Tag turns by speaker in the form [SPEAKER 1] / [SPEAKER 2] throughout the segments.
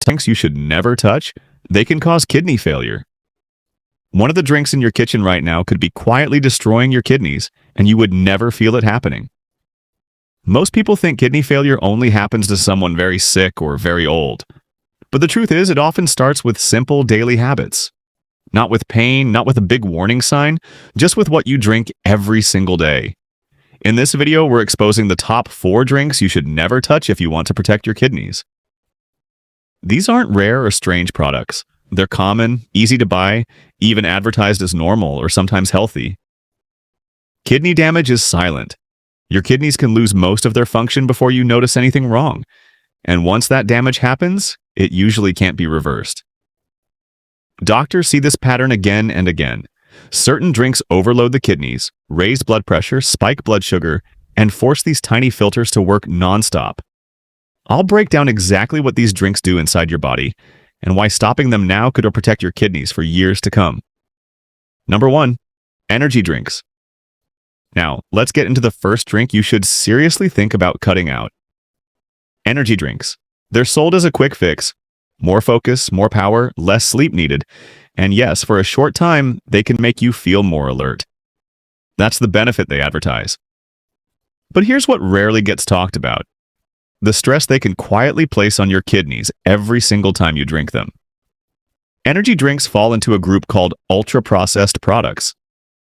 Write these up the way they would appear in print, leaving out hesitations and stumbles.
[SPEAKER 1] drinks you should never touch, they can cause kidney failure. One of the drinks in your kitchen right now could be quietly destroying your kidneys, and you would never feel it happening. Most people think kidney failure only happens to someone very sick or very old. But the truth is, it often starts with simple daily habits. Not with pain, not with a big warning sign, just with what you drink every single day. In this video, we're exposing the top 4 drinks you should never touch if you want to protect your kidneys. These aren't rare or strange products. They're common, easy to buy, even advertised as normal or sometimes healthy. Kidney damage is silent. Your kidneys can lose most of their function before you notice anything wrong. And once that damage happens, it usually can't be reversed. Doctors see this pattern again and again. Certain drinks overload the kidneys, raise blood pressure, spike blood sugar, and force these tiny filters to work nonstop. I'll break down exactly what these drinks do inside your body and why stopping them now could protect your kidneys for years to come. Number 1, energy drinks. Now, let's get into the first drink you should seriously think about cutting out. Energy drinks. They're sold as a quick fix. More focus, more power, less sleep needed. And yes, for a short time, they can make you feel more alert. That's the benefit they advertise. But here's what rarely gets talked about: the stress they can quietly place on your kidneys every single time you drink them. Energy drinks fall into a group called ultra-processed products.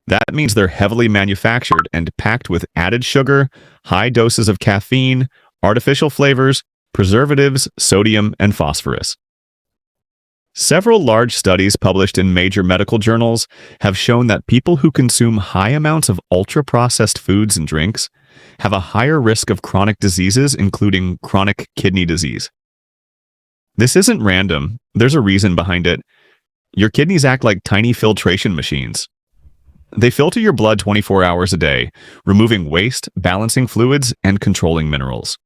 [SPEAKER 1] That means they're heavily manufactured and packed with added sugar, high doses of caffeine, artificial flavors, preservatives, sodium, and phosphorus. Several large studies published in major medical journals have shown that people who consume high amounts of ultra-processed foods and drinks have a higher risk of chronic diseases, including chronic kidney disease. This isn't random. There's a reason behind it. Your kidneys act like tiny filtration machines. They filter your blood 24 hours a day, removing waste, balancing fluids, and controlling minerals.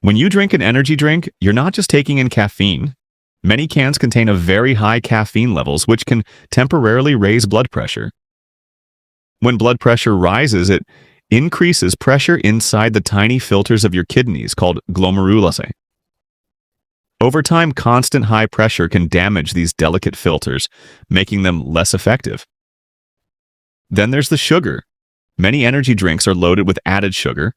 [SPEAKER 1] When you drink an energy drink, you're not just taking in caffeine. Many cans contain a very high caffeine levels, which can temporarily raise blood pressure. When blood pressure rises, it increases pressure inside the tiny filters of your kidneys, called glomeruli. Over time, constant high pressure can damage these delicate filters, making them less effective. Then there's the sugar. Many energy drinks are loaded with added sugar.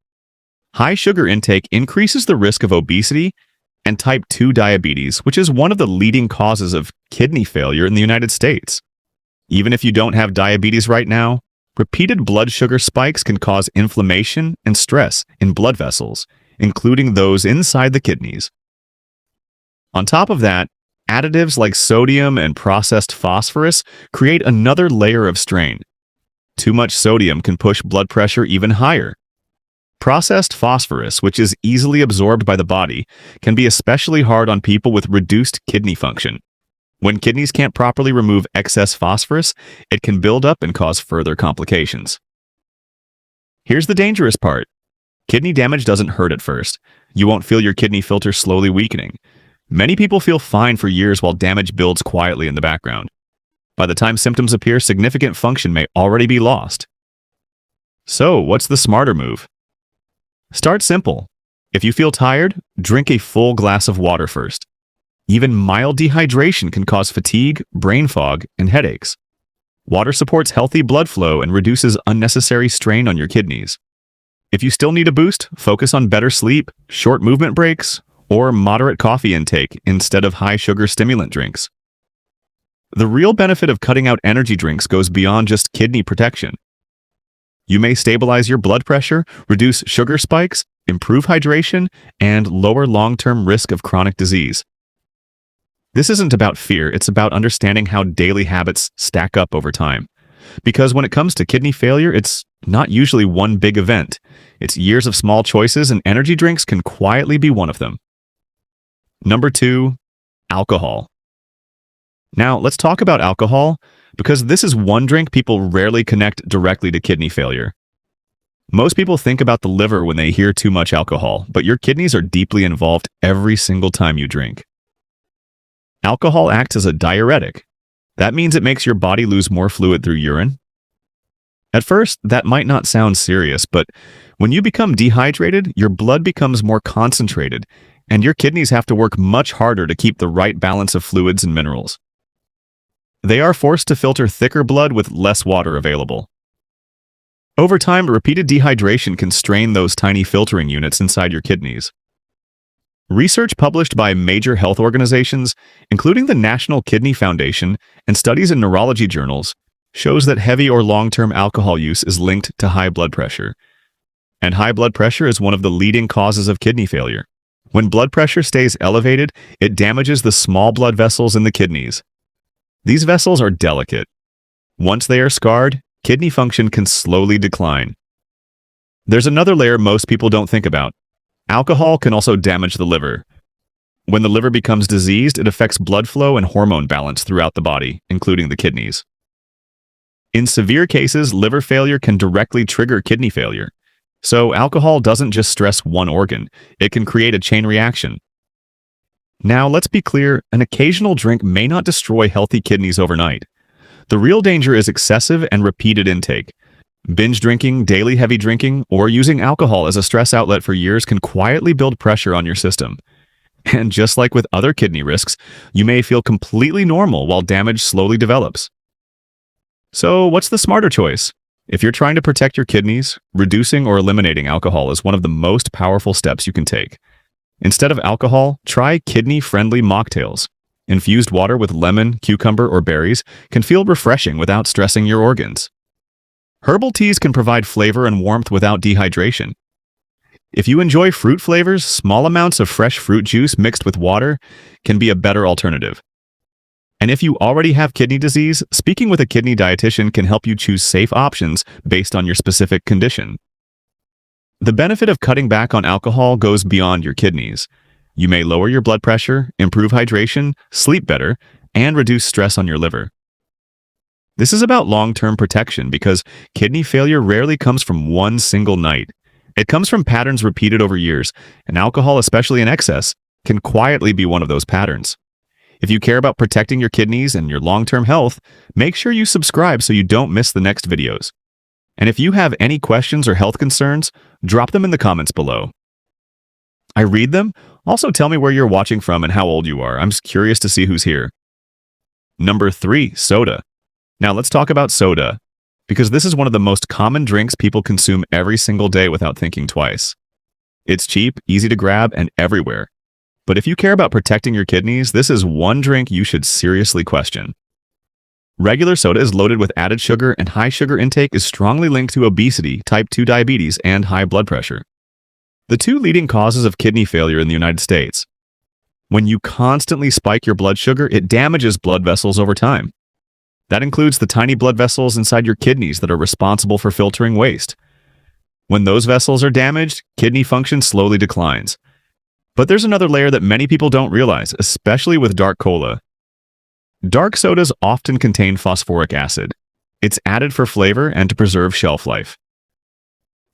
[SPEAKER 1] High sugar intake increases the risk of obesity and type 2 diabetes, which is one of the leading causes of kidney failure in the United States. Even if you don't have diabetes right now, repeated blood sugar spikes can cause inflammation and stress in blood vessels, including those inside the kidneys. On top of that, additives like sodium and processed phosphorus create another layer of strain. Too much sodium can push blood pressure even higher. Processed phosphorus, which is easily absorbed by the body, can be especially hard on people with reduced kidney function. When kidneys can't properly remove excess phosphorus, it can build up and cause further complications. Here's the dangerous part. Kidney damage doesn't hurt at first. You won't feel your kidney filter slowly weakening. Many people feel fine for years while damage builds quietly in the background. By the time symptoms appear, significant function may already be lost. So, what's the smarter move? Start simple. If you feel tired, drink a full glass of water first. Even mild dehydration can cause fatigue, brain fog, and headaches. Water supports healthy blood flow and reduces unnecessary strain on your kidneys. If you still need a boost, focus on better sleep, short movement breaks, or moderate coffee intake instead of high-sugar stimulant drinks. The real benefit of cutting out energy drinks goes beyond just kidney protection. You may stabilize your blood pressure, reduce sugar spikes, improve hydration, and lower long-term risk of chronic disease. This isn't about fear, it's about understanding how daily habits stack up over time. Because when it comes to kidney failure, it's not usually one big event. It's years of small choices, and energy drinks can quietly be one of them. Number 2, alcohol. Now, let's talk about alcohol, because this is one drink people rarely connect directly to kidney failure. Most people think about the liver when they hear too much alcohol, but your kidneys are deeply involved every single time you drink. Alcohol acts as a diuretic. That means it makes your body lose more fluid through urine. At first, that might not sound serious, but when you become dehydrated, your blood becomes more concentrated, and your kidneys have to work much harder to keep the right balance of fluids and minerals. They are forced to filter thicker blood with less water available. Over time, repeated dehydration can strain those tiny filtering units inside your kidneys. Research published by major health organizations, including the National Kidney Foundation and studies in neurology journals, shows that heavy or long-term alcohol use is linked to high blood pressure. And high blood pressure is one of the leading causes of kidney failure. When blood pressure stays elevated, it damages the small blood vessels in the kidneys. These vessels are delicate. Once they are scarred, kidney function can slowly decline. There's another layer most people don't think about. Alcohol can also damage the liver. When the liver becomes diseased, it affects blood flow and hormone balance throughout the body, including the kidneys. In severe cases, liver failure can directly trigger kidney failure. So alcohol doesn't just stress one organ, it can create a chain reaction. Now, let's be clear, an occasional drink may not destroy healthy kidneys overnight. The real danger is excessive and repeated intake. Binge drinking, daily heavy drinking, or using alcohol as a stress outlet for years can quietly build pressure on your system. And just like with other kidney risks, you may feel completely normal while damage slowly develops. So, what's the smarter choice? If you're trying to protect your kidneys, reducing or eliminating alcohol is one of the most powerful steps you can take. Instead of alcohol, try kidney-friendly mocktails. Infused water with lemon, cucumber, or berries can feel refreshing without stressing your organs. Herbal teas can provide flavor and warmth without dehydration. If you enjoy fruit flavors, small amounts of fresh fruit juice mixed with water can be a better alternative. And if you already have kidney disease, speaking with a kidney dietitian can help you choose safe options based on your specific condition. The benefit of cutting back on alcohol goes beyond your kidneys. You may lower your blood pressure, improve hydration, sleep better, and reduce stress on your liver. This is about long-term protection because kidney failure rarely comes from one single night. It comes from patterns repeated over years, and alcohol, especially in excess, can quietly be one of those patterns. If you care about protecting your kidneys and your long-term health, make sure you subscribe so you don't miss the next videos. And if you have any questions or health concerns, drop them in the comments below. I read them. Also tell me where you're watching from and how old you are. I'm curious to see who's here. Number 3, soda. Now let's talk about soda, because this is one of the most common drinks people consume every single day without thinking twice. It's cheap, easy to grab, and everywhere. But if you care about protecting your kidneys, this is one drink you should seriously question. Regular soda is loaded with added sugar, and high sugar intake is strongly linked to obesity, type 2 diabetes, and high blood pressure. The two leading causes of kidney failure in the United States. When you constantly spike your blood sugar, it damages blood vessels over time. That includes the tiny blood vessels inside your kidneys that are responsible for filtering waste. When those vessels are damaged, kidney function slowly declines. But there's another layer that many people don't realize, especially with dark cola. Dark sodas often contain phosphoric acid. It's added for flavor and to preserve shelf life.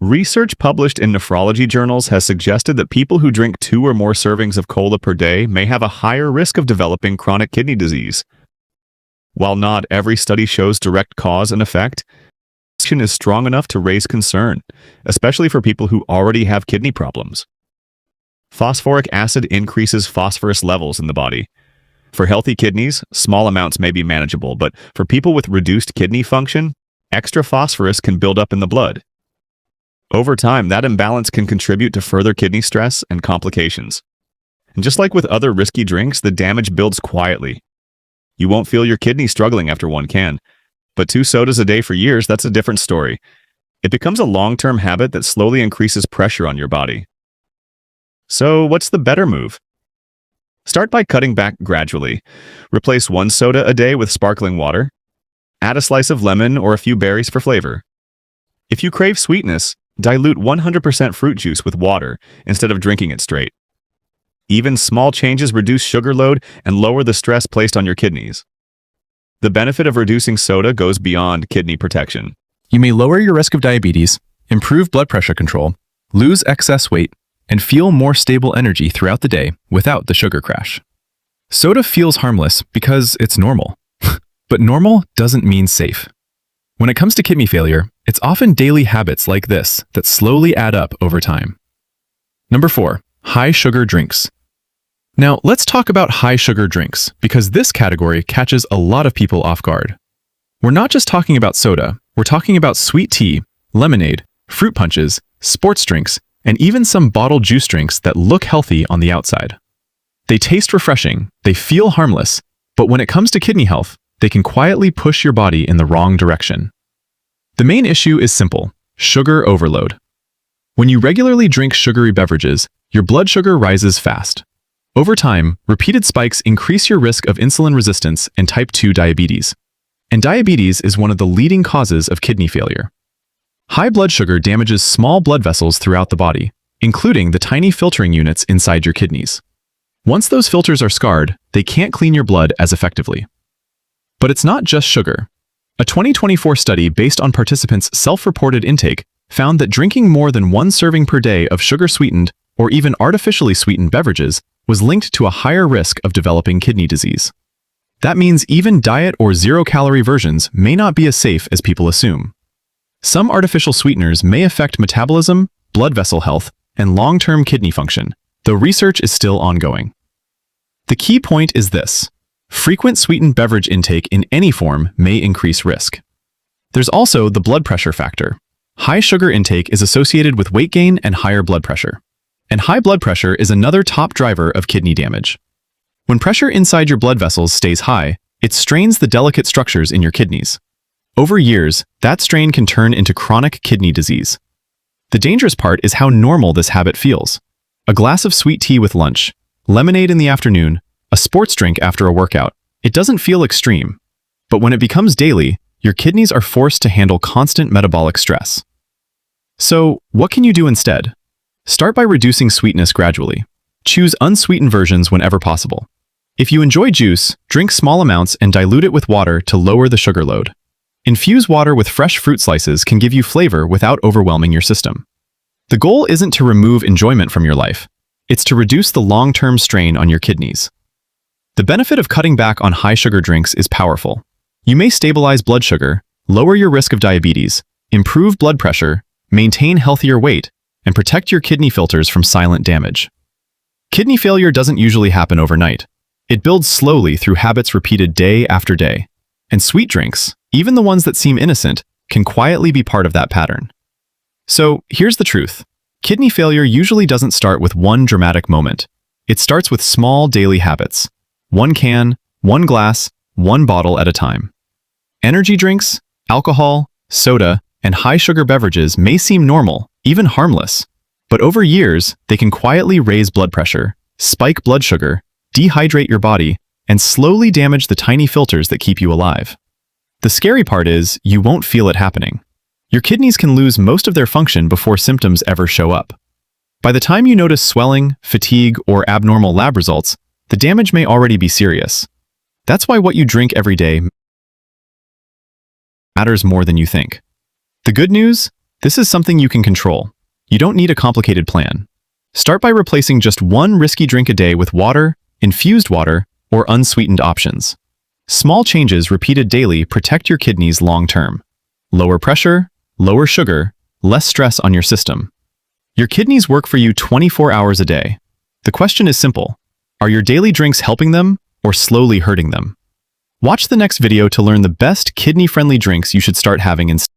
[SPEAKER 1] Research published in nephrology journals has suggested that people who drink 2 or more servings of cola per day may have a higher risk of developing chronic kidney disease. While not every study shows direct cause and effect, the is strong enough to raise concern, especially for people who already have kidney problems. Phosphoric acid increases phosphorus levels in the body. For healthy kidneys, small amounts may be manageable, but for people with reduced kidney function, extra phosphorus can build up in the blood. Over time, that imbalance can contribute to further kidney stress and complications. And just like with other risky drinks, the damage builds quietly. You won't feel your kidney struggling after one can. But 2 sodas a day for years, that's a different story. It becomes a long-term habit that slowly increases pressure on your body. So, what's the better move? Start by cutting back gradually. Replace 1 soda a day with sparkling water. Add a slice of lemon or a few berries for flavor. If you crave sweetness, dilute 100% fruit juice with water instead of drinking it straight. Even small changes reduce sugar load and lower the stress placed on your kidneys. The benefit of reducing soda goes beyond kidney protection.
[SPEAKER 2] You may lower your risk of diabetes, improve blood pressure control, lose excess weight, and feel more stable energy throughout the day without the sugar crash. Soda feels harmless because it's normal. But normal doesn't mean safe. When it comes to kidney failure, it's often daily habits like this that slowly add up over time. Number 4, high sugar drinks. Now, let's talk about high-sugar drinks, because this category catches a lot of people off guard. We're not just talking about soda, we're talking about sweet tea, lemonade, fruit punches, sports drinks, and even some bottled juice drinks that look healthy on the outside. They taste refreshing, they feel harmless, but when it comes to kidney health, they can quietly push your body in the wrong direction. The main issue is simple: sugar overload. When you regularly drink sugary beverages, your blood sugar rises fast. Over time, repeated spikes increase your risk of insulin resistance and type 2 diabetes. And diabetes is one of the leading causes of kidney failure. High blood sugar damages small blood vessels throughout the body, including the tiny filtering units inside your kidneys. Once those filters are scarred, they can't clean your blood as effectively. But it's not just sugar. A 2024 study based on participants' self-reported intake found that drinking more than 1 serving per day of sugar-sweetened or even artificially sweetened beverages was linked to a higher risk of developing kidney disease. That means even diet or zero-calorie versions may not be as safe as people assume. Some artificial sweeteners may affect metabolism, blood vessel health, and long-term kidney function, though research is still ongoing. The key point is this: frequent sweetened beverage intake in any form may increase risk. There's also the blood pressure factor. High sugar intake is associated with weight gain and higher blood pressure. And high blood pressure is another top driver of kidney damage. When pressure inside your blood vessels stays high, it strains the delicate structures in your kidneys. Over years, that strain can turn into chronic kidney disease. The dangerous part is how normal this habit feels. A glass of sweet tea with lunch, lemonade in the afternoon, a sports drink after a workout. It doesn't feel extreme. But when it becomes daily, your kidneys are forced to handle constant metabolic stress. So, what can you do instead? Start by reducing sweetness gradually. Choose unsweetened versions whenever possible. If you enjoy juice, drink small amounts and dilute it with water to lower the sugar load. Infuse water with fresh fruit slices can give you flavor without overwhelming your system. The goal isn't to remove enjoyment from your life. It's to reduce the long-term strain on your kidneys. The benefit of cutting back on high-sugar drinks is powerful. You may stabilize blood sugar, lower your risk of diabetes, improve blood pressure, maintain healthier weight, and protect your kidney filters from silent damage. Kidney failure doesn't usually happen overnight. It builds slowly through habits repeated day after day. And sweet drinks, even the ones that seem innocent, can quietly be part of that pattern. So, here's the truth. Kidney failure usually doesn't start with one dramatic moment. It starts with small daily habits. 1 can, 1 glass, 1 bottle at a time. Energy drinks, alcohol, soda, and high-sugar beverages may seem normal, even harmless. But over years, they can quietly raise blood pressure, spike blood sugar, dehydrate your body, and slowly damage the tiny filters that keep you alive. The scary part is, you won't feel it happening. Your kidneys can lose most of their function before symptoms ever show up. By the time you notice swelling, fatigue, or abnormal lab results, the damage may already be serious. That's why what you drink every day matters more than you think. The good news? This is something you can control. You don't need a complicated plan. Start by replacing just 1 risky drink a day with water, infused water, or unsweetened options. Small changes repeated daily protect your kidneys long-term. Lower pressure, lower sugar, less stress on your system. Your kidneys work for you 24 hours a day. The question is simple. Are your daily drinks helping them or slowly hurting them? Watch the next video to learn the best kidney-friendly drinks you should start having instead.